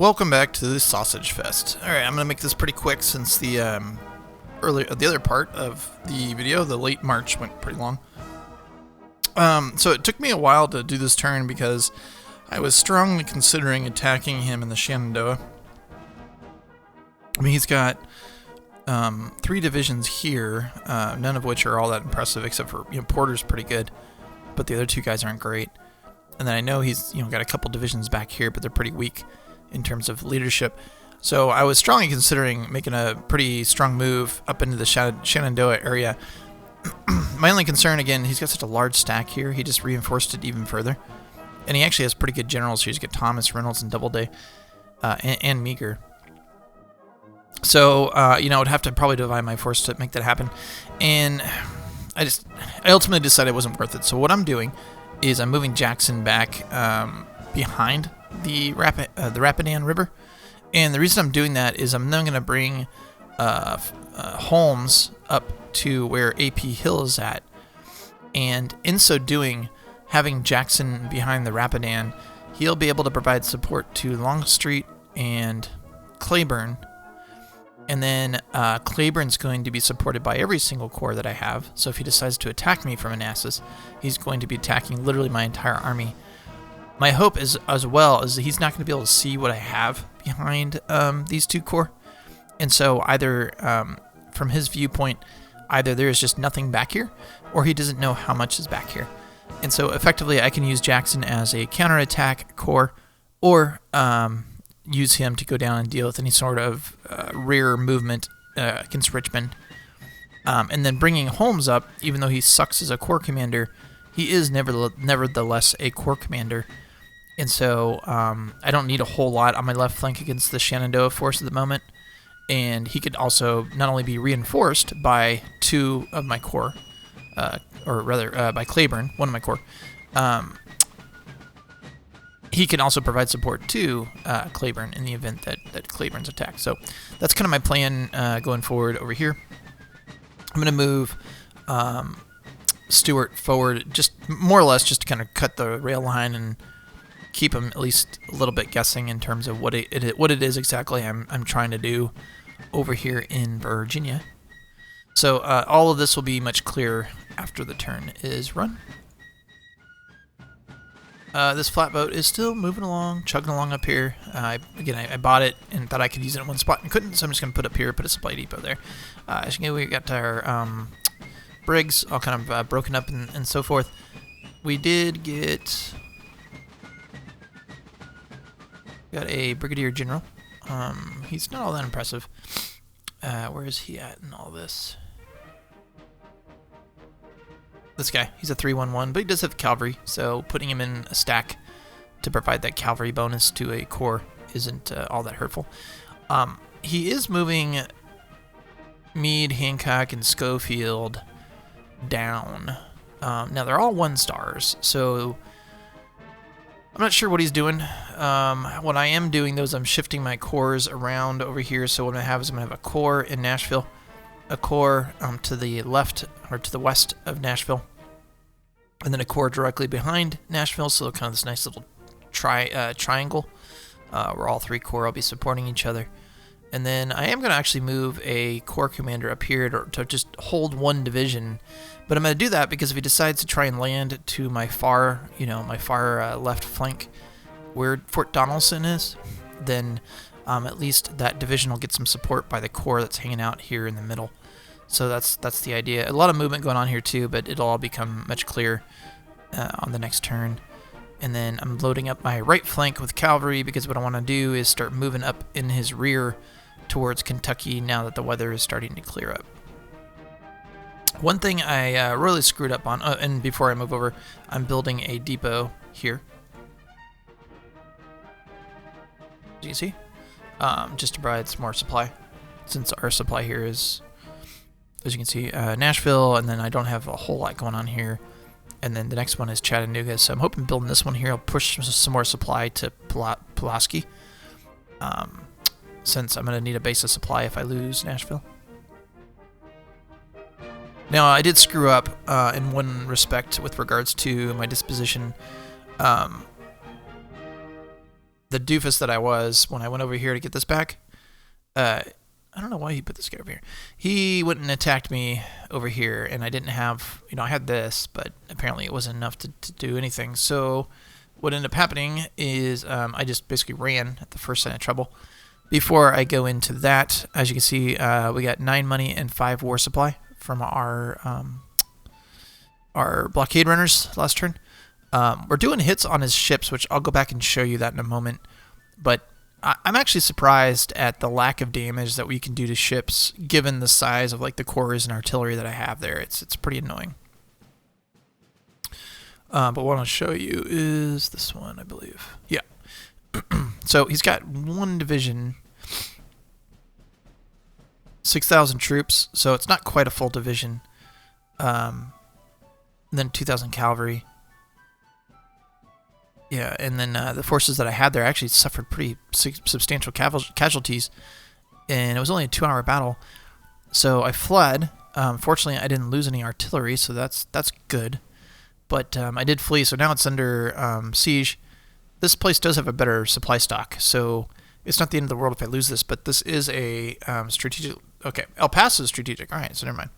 Welcome back to the Sausage Fest. Alright, I'm going to make this pretty quick since the other part of the video, the late March, went pretty long. So it took me a while to do this turn because I was strongly considering attacking him in the Shenandoah. I mean, he's got 3 divisions here, none of which are all that impressive, except for, Porter's pretty good, but the other 2 guys aren't great. And then I know he's, got a couple divisions back here, but they're pretty weak in terms of leadership. So I was strongly considering making a pretty strong move up into the Shenandoah area. My only concern, again, he's got such a large stack here, he just reinforced it even further. And he actually has pretty good generals here. He's got Thomas, Reynolds, and Doubleday, and Meager. So, I would have to probably divide my force to make that happen. And I ultimately decided it wasn't worth it. So what I'm doing is I'm moving Jackson back behind the Rapidan River. And the reason I'm doing that is I'm then going to bring Holmes up to where AP Hill is at. And in so doing, having Jackson behind the Rapidan, he'll be able to provide support to Longstreet and Claiborne. And then Claiborne's going to be supported by every single corps that I have. So if he decides to attack me from Manassas, he's going to be attacking literally my entire army. My hope is, as well, is that he's not going to be able to see what I have behind these 2 corps. And so either, from his viewpoint, either there is just nothing back here, or he doesn't know how much is back here. And so effectively I can use Jackson as a counterattack corps, or use him to go down and deal with any sort of rear movement against Richmond. And then bringing Holmes up, even though he sucks as a corps commander, he is nevertheless a corps commander. And so I don't need a whole lot on my left flank against the Shenandoah force at the moment. And he could also not only be reinforced by 2 of my corps, or rather by Claiborne, 1 of my corps. He can also provide support to Claiborne in the event that Claiborne's attacked. So that's kind of my plan going forward over here. I'm going to move Stewart forward, just more or less just to kind of cut the rail line and keep him at least a little bit guessing in terms of what it is exactly I'm trying to do over here in Virginia. So all of this will be much clearer after the turn is run. This flatboat is still moving along, chugging along up here. I bought it and thought I could use it in one spot and couldn't, so I'm just going to put it up here, put a supply depot there. As you can see, we got our brigs all kind of broken up and so forth. We did get... got a brigadier general. He's not all that impressive. Where is he at in all this? This guy, he's a 3-1-1, but he does have cavalry, so putting him in a stack to provide that cavalry bonus to a corps isn't all that hurtful. He is moving Meade, Hancock, and Schofield down. Now, they're all 1 stars, so I'm not sure what he's doing. What I am doing, though, is I'm shifting my corps around over here, so what I have is I'm going to have a corps in Nashville, a corps to the left, or to the west of Nashville, and then a corps directly behind Nashville, so kind of this nice little triangle where all 3 corps will be supporting each other. And then I am going to actually move a corps commander up here to just hold 1 division, but I'm going to do that because if he decides to try and land to my far left flank where Fort Donelson is, then at least that division will get some support by the corps that's hanging out here in the middle. So that's the idea. A lot of movement going on here too, but it'll all become much clearer on the next turn. And then I'm loading up my right flank with cavalry because what I want to do is start moving up in his rear towards Kentucky now that the weather is starting to clear up. One thing I really screwed up on, and before I move over, I'm building a depot here. As you can see, just to provide some more supply, since our supply here is, as you can see, Nashville, and then I don't have a whole lot going on here. And then the next one is Chattanooga, so I'm hoping building this one here will push some more supply to Pulaski, since I'm going to need a base of supply if I lose Nashville. Now, I did screw up in one respect with regards to my disposition. the doofus that I was when I went over here to get this back. I don't know why he put this guy over here. He went and attacked me over here, and I didn't have, I had this, but apparently it wasn't enough to do anything. So what ended up happening is I just basically ran at the first sign of trouble. Before I go into that, as you can see, we got 9 money and 5 war supply from our blockade runners last turn. We're doing hits on his ships, which I'll go back and show you that in a moment. But I'm actually surprised at the lack of damage that we can do to ships, given the size of like the cores and artillery that I have there. It's pretty annoying. But what I'll show you is this one, I believe. Yeah. So he's got 1 division, 6,000 troops, so it's not quite a full division. Then 2,000 cavalry. Yeah, and then the forces that I had there actually suffered pretty substantial casualties, and it was only a 2-hour battle. So I fled. Fortunately, I didn't lose any artillery, so that's good. But I did flee, so now it's under siege. This place does have a better supply stock, so it's not the end of the world if I lose this, but this is a strategic... Okay, El Paso is strategic. All right, so never mind.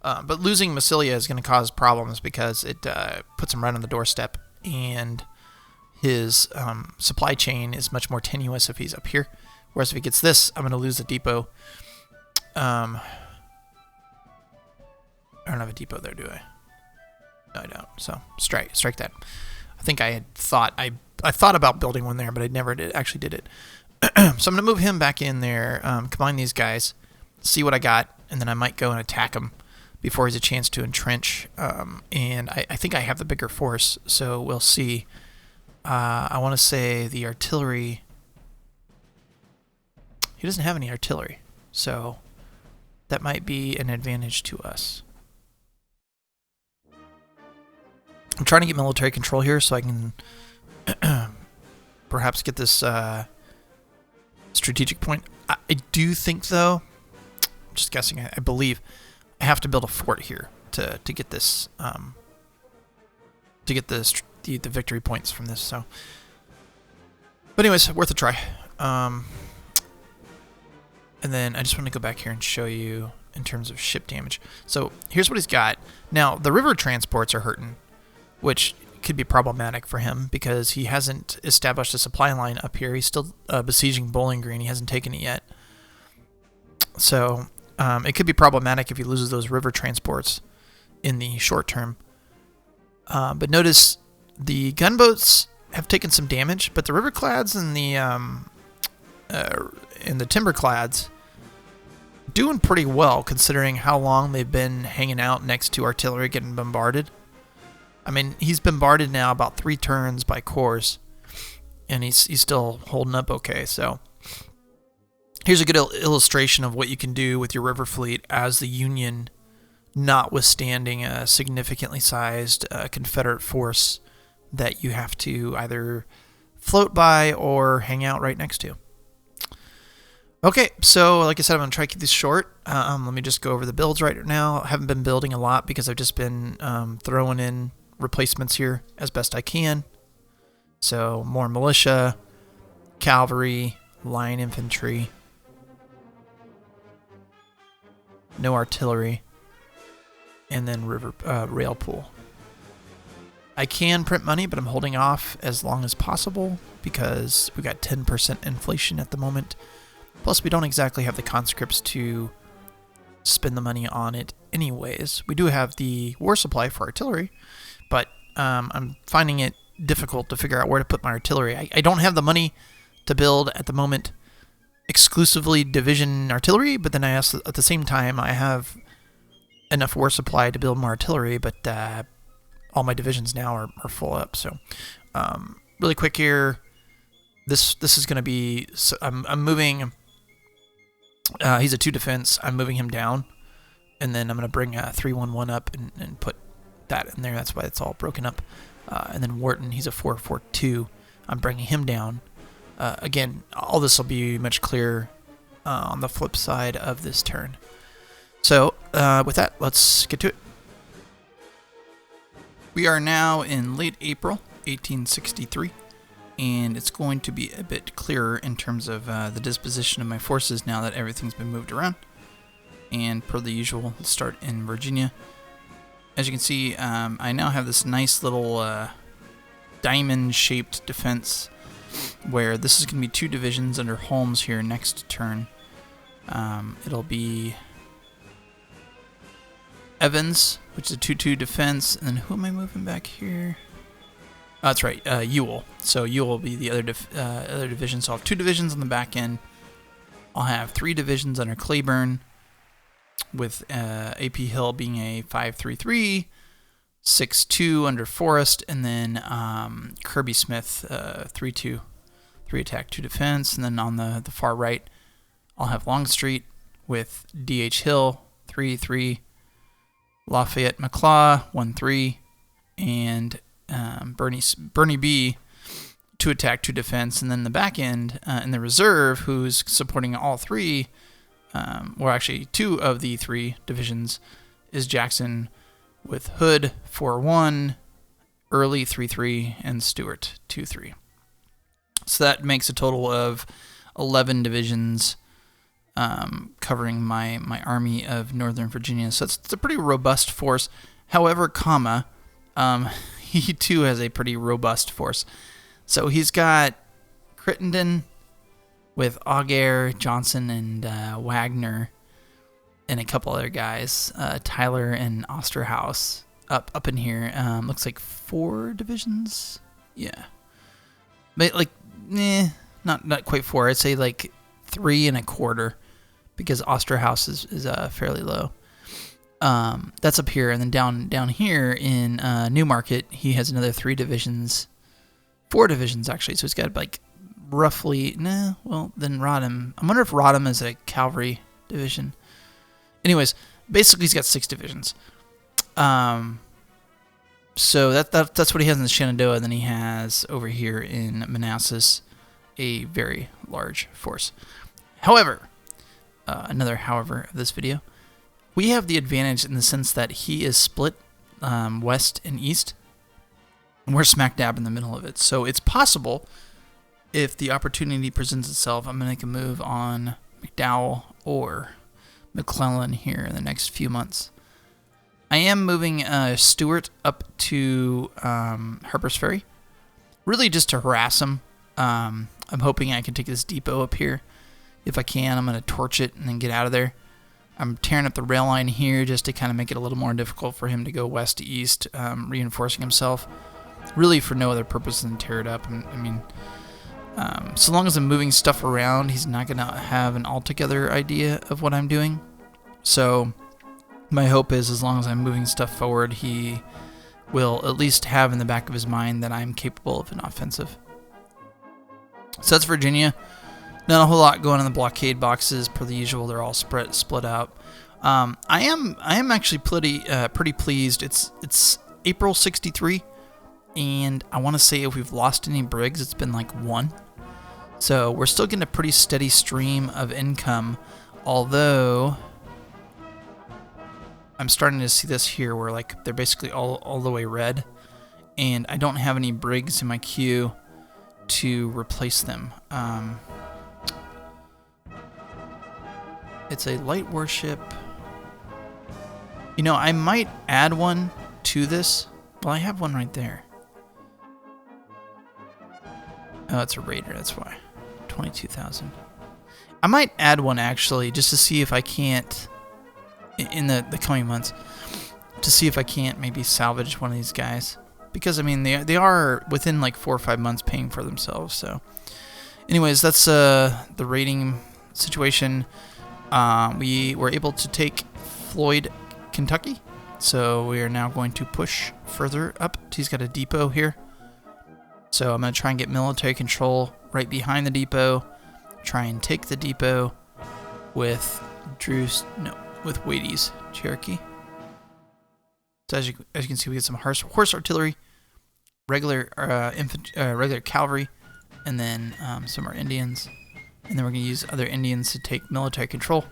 But losing Massilia is going to cause problems because it puts him right on the doorstep, and his supply chain is much more tenuous if he's up here. Whereas if he gets this, I'm going to lose the depot. I don't have a depot there, do I? No, I don't. So strike that. I think I had thought I thought about building one there, but I never actually did it. So I'm going to move him back in there, combine these guys, see what I got, and then I might go and attack him before he's a chance to entrench. And I think I have the bigger force, so we'll see. I want to say the artillery... He doesn't have any artillery, so that might be an advantage to us. I'm trying to get military control here so I can perhaps get this strategic point. I do think, though, I'm just guessing, I believe I have to build a fort here to get this the victory points from this. So, but anyways, worth a try. And then I just want to go back here and show you in terms of ship damage. So here's what he's got. Now the river transports are hurting, which could be problematic for him because he hasn't established a supply line up here. He's still besieging Bowling Green. He hasn't taken it yet. So it could be problematic if he loses those river transports in the short term. But notice the gunboats have taken some damage, but the riverclads and the timberclads doing pretty well considering how long they've been hanging out next to artillery getting bombarded. I mean, he's bombarded now about 3 turns by cores, and he's still holding up okay. So here's a good illustration of what you can do with your river fleet as the Union, notwithstanding a significantly sized Confederate force that you have to either float by or hang out right next to. Okay, so like I said, I'm going to try to keep this short. Let me just go over the builds right now. I haven't been building a lot because I've just been throwing in replacements here as best I can. So more militia, cavalry, line infantry, no artillery, and then rail pool. I can print money, but I'm holding off as long as possible because we got 10% inflation at the moment. Plus, we don't exactly have the conscripts to spend the money on it anyways. We do have the war supply for artillery, but I'm finding it difficult to figure out where to put my artillery. I don't have the money to build at the moment exclusively division artillery, but then at the same time I have enough war supply to build more artillery, but all my divisions now are full up. So really quick here, this is going to be, so I'm moving, he's a 2 defense, I'm moving him down, and then I'm going to bring 311 up and put that in there. That's why it's all broken up. And then Wharton, he's a 442. I'm bringing him down. Again, all this will be much clearer on the flip side of this turn. So with that, let's get to it. We are now in late April 1863, and it's going to be a bit clearer in terms of the disposition of my forces now that everything's been moved around. And per the usual, let's start in Virginia. As you can see, I now have this nice little diamond-shaped defense where this is going to be 2 divisions under Holmes here next turn. It'll be Evans, which is a 2-2 defense, and then who am I moving back here? Oh, that's right, Ewell. So Ewell will be the other division. So I'll have 2 divisions on the back end. I'll have 3 divisions under Claiborne, with AP Hill being a 5-3-3, 6-2 under Forrest, and then Kirby Smith 3-2, 3 attack, 2 defense. And then on the far right, I'll have Longstreet with DH Hill 3-3, Lafayette McClaw 1-3, and Bernie B 2 attack, 2 defense. And then the back end in the reserve, who's supporting all 3. Or actually 2 of the 3 divisions, is Jackson with Hood 4-1, Early 3-3, and Stewart 2-3. So that makes a total of 11 divisions covering my army of Northern Virginia. So it's a pretty robust force. However, he too has a pretty robust force. So he's got Crittenden with Auger, Johnson, and Wagner, and a couple other guys, Tyler and Osterhaus, up in here. Looks like 4 divisions. Yeah, but like, not quite 4. I'd say like 3 1/4, because Osterhaus is fairly low. That's up here, and then down here in Newmarket, he has another 3 divisions, 4 divisions actually. So he's got like roughly, then Rodham. I wonder if Rodham is a cavalry division. Anyways, basically he's got 6 divisions. So that's what he has in the Shenandoah. And then he has over here in Manassas a very large force. However, another however of this video, we have the advantage in the sense that he is split west and east, and we're smack dab in the middle of it. So it's possible, if the opportunity presents itself, I'm going to make a move on McDowell or McClellan here in the next few months. I am moving Stewart up to Harper's Ferry, really just to harass him. I'm hoping I can take this depot up here. If I can, I'm going to torch it and then get out of there. I'm tearing up the rail line here just to kind of make it a little more difficult for him to go west to east, reinforcing himself, really for no other purpose than tear it up. I mean, so long as I'm moving stuff around, he's not going to have an altogether idea of what I'm doing. So my hope is, as long as I'm moving stuff forward, he will at least have in the back of his mind that I'm capable of an offensive. So that's Virginia. Not a whole lot going on the blockade boxes per the usual. They're all split out. I am actually pretty pleased. It's April 63, and I want to say if we've lost any brigs, it's been like 1. So we're still getting a pretty steady stream of income, although I'm starting to see this here where like they're basically all the way red, and I don't have any brigs in my queue to replace them. It's a light warship. You know, I might add one to this. Well, I have one right there. Oh, it's a raider, that's why. 22,000. I might add one actually, just to see if I can't, in the coming months, to see if I can't maybe salvage one of these guys. Because, I mean, they are within like 4 or 5 months paying for themselves. So, anyways, that's the rating situation. We were able to take Floyd, Kentucky. So we are now going to push further up. He's got a depot here. So I'm going to try and get military control right behind the depot. Try and take the depot with Wade's Cherokee. So as you can see, we get some horse artillery, regular cavalry, and then some are Indians. And then we're going to use other Indians to take military control.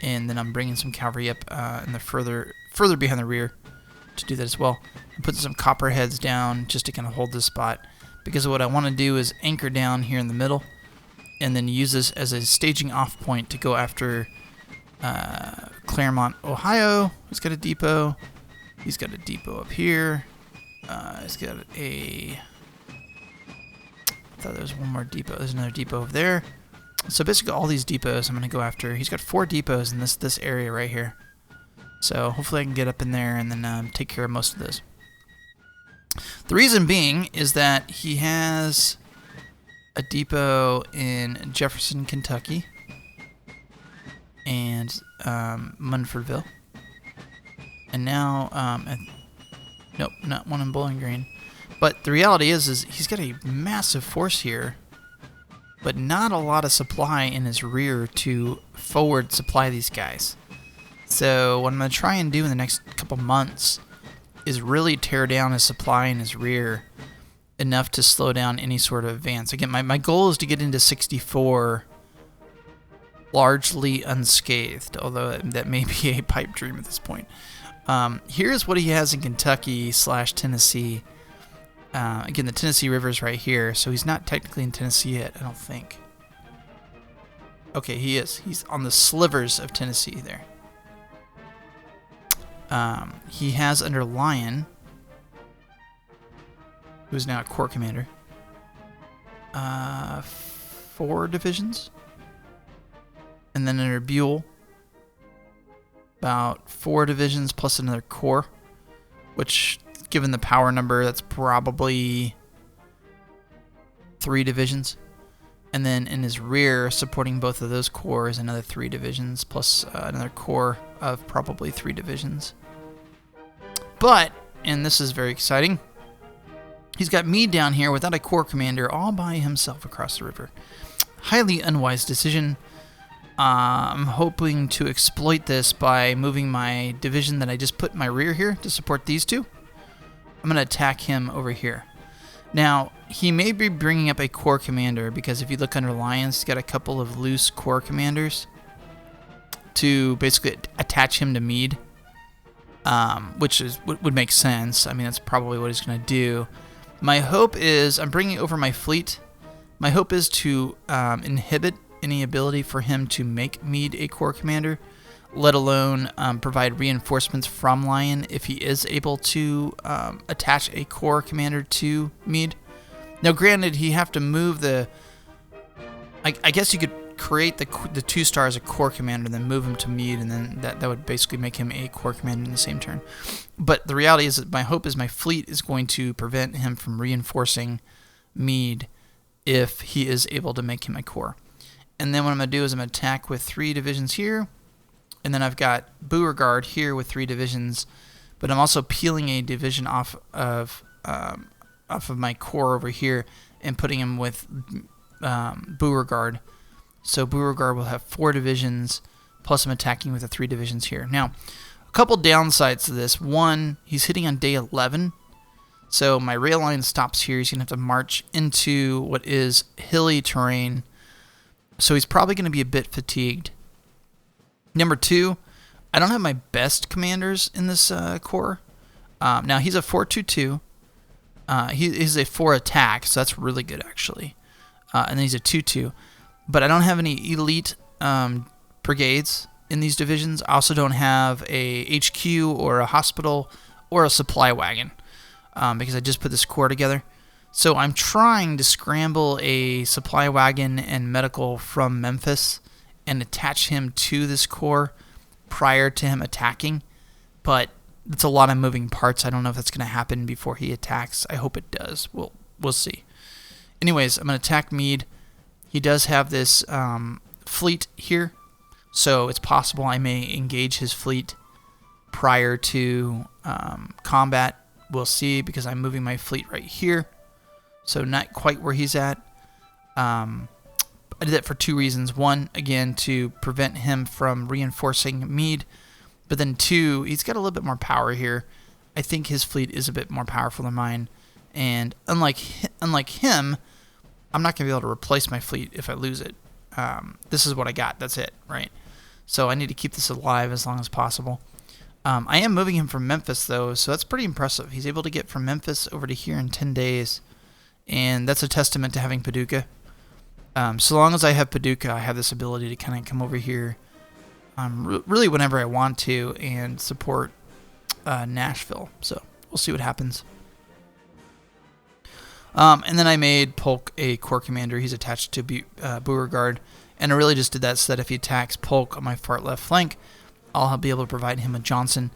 And then I'm bringing some cavalry up in the further behind the rear to do that as well. I'm putting some copperheads down just to kind of hold this spot. because what I want to do is anchor down here in the middle and then use this as a staging off point to go after Claremont, Ohio. He's got a depot. He's got a depot up here. He's got a... I thought there was one more depot. There's another depot over there. So basically all these depots I'm going to go after. He's got 4 depots in this area right here. So hopefully I can get up in there and then take care of most of those. The reason being is that he has a depot in Jefferson, Kentucky, and Munfordville. And now, nope, not one in Bowling Green. But the reality is he's got a massive force here, but not a lot of supply in his rear to forward supply these guys. So what I'm going to try and do in the next couple months is really tear down his supply in his rear enough to slow down any sort of advance. Again, my goal is to get into 64 largely unscathed, although that may be a pipe dream at this point. Here's what he has in Kentucky / Tennessee. Again, the Tennessee River's right here, so he's not technically in Tennessee yet, I don't think. Okay, he is. He's on the slivers of Tennessee there. He has under Lyon, who's now a Corps commander, 4 divisions. And then under Buell, about 4 divisions plus another corps, which, given the power number, that's probably 3 divisions. And then in his rear, supporting both of those corps, is another 3 divisions plus another corps of probably 3 divisions. But, and this is very exciting, he's got Meade down here without a corps commander all by himself across the river. Highly unwise decision. I'm hoping to exploit this by moving my division that I just put in my rear here to support these 2. I'm going to attack him over here. Now, he may be bringing up a corps commander, because if you look under Lyons, he's got a couple of loose corps commanders to basically attach him to Meade, which would make sense. I mean, that's probably what he's going to do. My hope is, I'm bringing over my fleet. My hope is to inhibit any ability for him to make Meade a corps commander, let alone provide reinforcements from Lyon if he is able to attach a corps commander to Meade. Now, granted, he have to move the... I guess you could create the 2 stars a corps commander, then move him to Meade, and then that would basically make him a corps commander in the same turn. But the reality is that my hope is my fleet is going to prevent him from reinforcing Meade if he is able to make him a corps. And then what I'm going to do is I'm going to attack with 3 divisions here. And then I've got Beauregard here with 3 divisions. But I'm also peeling a division off of my corps over here and putting him with Beauregard. So Beauregard will have 4 divisions, plus I'm attacking with the 3 divisions here. Now, a couple downsides to this. One, he's hitting on day 11. So my rail line stops here. He's going to have to march into what is hilly terrain. So he's probably going to be a bit fatigued. Number 2, I don't have my best commanders in this corps. Now, he's a 4-2-2. He's a 4 attack, so that's really good, actually. And then he's a 2-2. But I don't have any elite brigades in these divisions. I also don't have a HQ or a hospital or a supply wagon because I just put this corps together. So I'm trying to scramble a supply wagon and medical from Memphis and attach him to this corps prior to him attacking. But it's a lot of moving parts. I don't know if that's going to happen before he attacks. I hope it does. We'll see. Anyways, I'm going to attack Meade. He does have this fleet here, so it's possible I may engage his fleet prior to combat. We'll see, because I'm moving my fleet right here. So not quite where he's at. I did that for 2 reasons. 1, again, to prevent him from reinforcing Meade. But then 2, he's got a little bit more power here. I think his fleet is a bit more powerful than mine. And unlike him, I'm not going to be able to replace my fleet if I lose it. This is what I got. That's it, right? So I need to keep this alive as long as possible. I am moving him from Memphis, though, so that's pretty impressive. He's able to get from Memphis over to here in 10 days. and that's a testament to having Paducah. So long as I have Paducah, I have this ability to kind of come over here really whenever I want to and support Nashville. So we'll see what happens. And then I made Polk a corps commander. He's attached to Beauregard. And I really just did that so that if he attacks Polk on my far left flank, I'll be able to provide him with Johnson.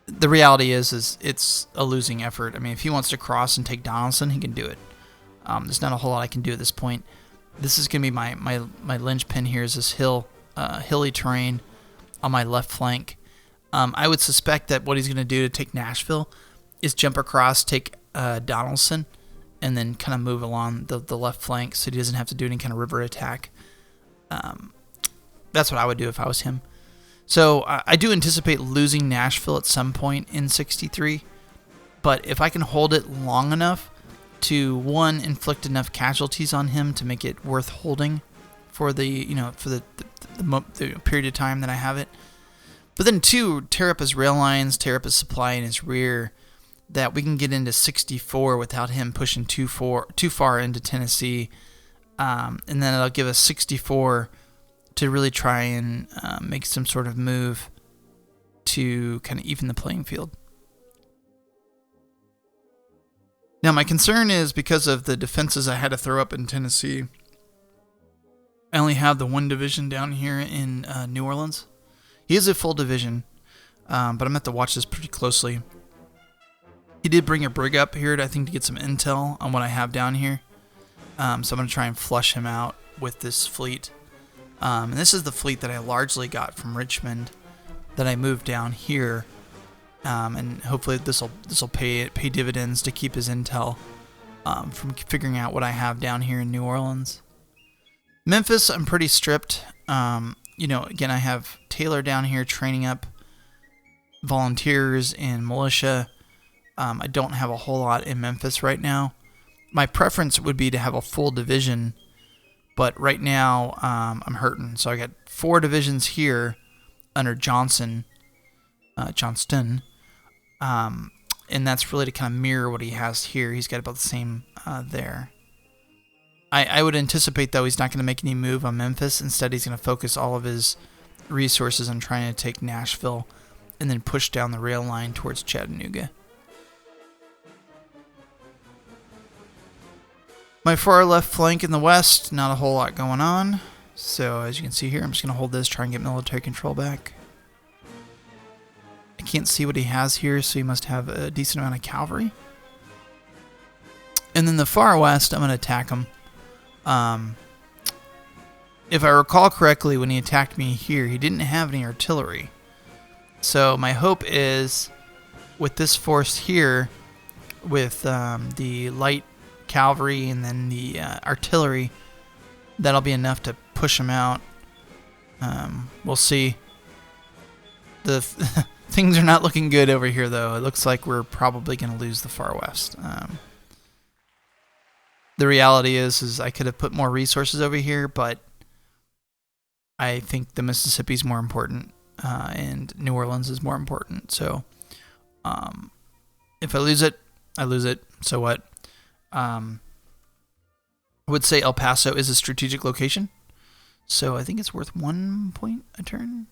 The reality is it's a losing effort. I mean, if he wants to cross and take Donaldson, he can do it. There's not a whole lot I can do at this point. This is going to be my linchpin here is this hilly terrain on my left flank. I would suspect that what he's going to do to take Nashville is jump across, take Donaldson, and then kind of move along the left flank so he doesn't have to do any kind of river attack. That's what I would do if I was him. So I do anticipate losing Nashville at some point in 63, but if I can hold it long enough to, one, inflict enough casualties on him to make it worth holding for the period of time that I have it, but then two, tear up his rail lines, tear up his supply in his rear, that we can get into 64 without him pushing too far into Tennessee, and then it'll give us 64 to really try and make some sort of move to kind of even the playing field. Now, my concern is because of the defenses I had to throw up in Tennessee, I only have the one division down here in New Orleans. He is a full division, but I'm going to have to watch this pretty closely. He did bring a brig up here, I think, to get some intel on what I have down here. So I'm going to try and flush him out with this fleet. And this is the fleet that I largely got from Richmond that I moved down here. And hopefully this will pay dividends to keep his intel from figuring out what I have down here in New Orleans. Memphis, I'm pretty stripped. Again, I have Taylor down here training up volunteers and militia. I don't have a whole lot in Memphis right now. My preference would be to have a full division, but right now I'm hurting. So I got 4 divisions here under Johnston, and that's really to kind of mirror what he has here. He's got about the same there. I would anticipate, though, he's not going to make any move on Memphis. Instead, he's going to focus all of his resources on trying to take Nashville and then push down the rail line towards Chattanooga. My far left flank in the west, not a whole lot going on. So as you can see here, I'm just going to hold this, try and get military control back. I can't see what he has here, so he must have a decent amount of cavalry. And then the far west, I'm going to attack him. If I recall correctly, when he attacked me here, he didn't have any artillery. So my hope is, with this force here, with the light cavalry and then the artillery, that'll be enough to push him out. We'll see. The things are not looking good over here, though. It looks like we're probably going to lose the far west. The reality is I could have put more resources over here, but I think the Mississippi's more important, and New Orleans is more important. So if I lose it, I lose it. So what? I would say El Paso is a strategic location, so I think it's worth 1 point a turn.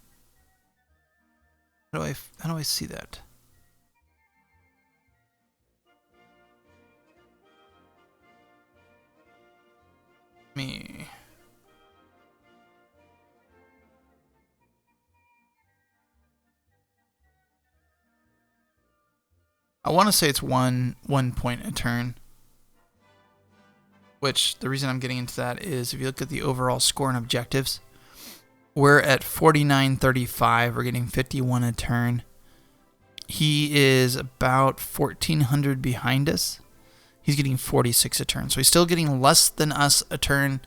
How do I see that? I want to say it's one point a turn. Which, the reason I'm getting into that is if you look at the overall score and objectives, we're at 49-35. We're getting 51 a turn. He is about 1,400 behind us. He's getting 46 a turn. So he's still getting less than us a turn,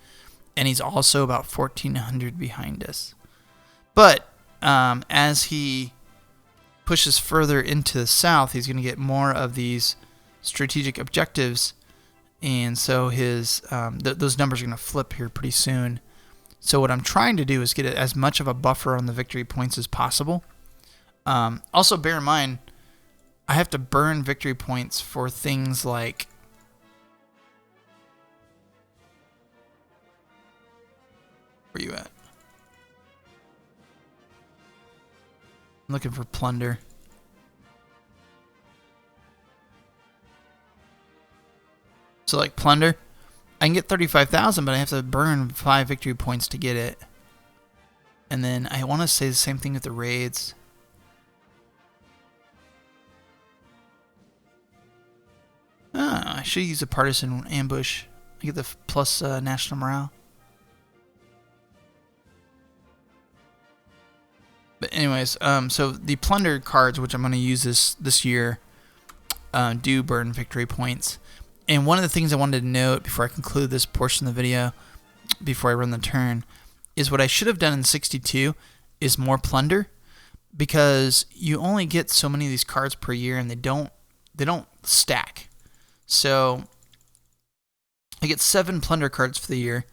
and he's also about 1,400 behind us. But as he pushes further into the south, he's going to get more of these strategic objectives. And so his those numbers are going to flip here pretty soon. So what I'm trying to do is get as much of a buffer on the victory points as possible. Also, bear in mind, I have to burn victory points for things like Where you at? I'm looking for plunder. So like plunder, I can get 35,000, but I have to burn 5 victory points to get it. And then I want to say the same thing with the raids. I should use a partisan ambush. I get the plus national morale. But anyways, so the plunder cards, which I'm going to use this year, do burn victory points. And one of the things I wanted to note before I conclude this portion of the video, before I run the turn, is what I should have done in 62 is more plunder, because you only get so many of these cards per year, and they don't stack. So I get 7 plunder cards for the year.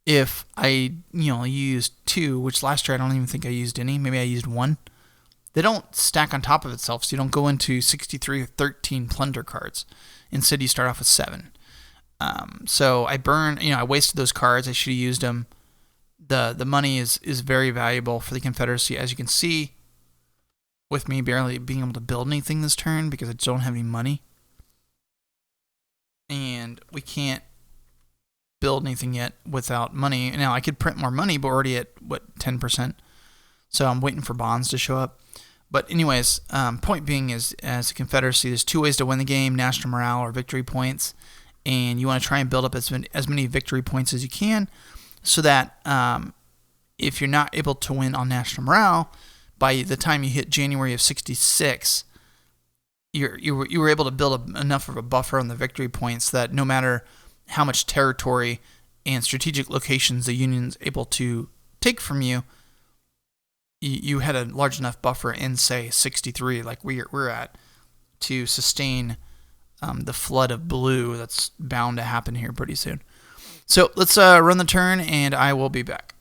If I used 2, which last year I don't even think I used any, maybe I used 1. They don't stack on top of itself, so you don't go into 63 or 13 plunder cards. Instead, you start off with 7. So I I wasted those cards. I should have used them. The money is very valuable for the Confederacy, as you can see, with me barely being able to build anything this turn because I don't have any money. And we can't build anything yet without money. Now, I could print more money, but we're already at, 10%? So I'm waiting for bonds to show up. But anyways, point being is, as a Confederacy, there's 2 ways to win the game: national morale or victory points. And you want to try and build up as many victory points as you can, so that if you're not able to win on national morale, by the time you hit January of 66, you were able to build enough of a buffer on the victory points that no matter how much territory and strategic locations the Union's able to take from you, you had a large enough buffer in, say, 63, like we're at, to sustain the flood of blue that's bound to happen here pretty soon. So let's run the turn, and I will be back.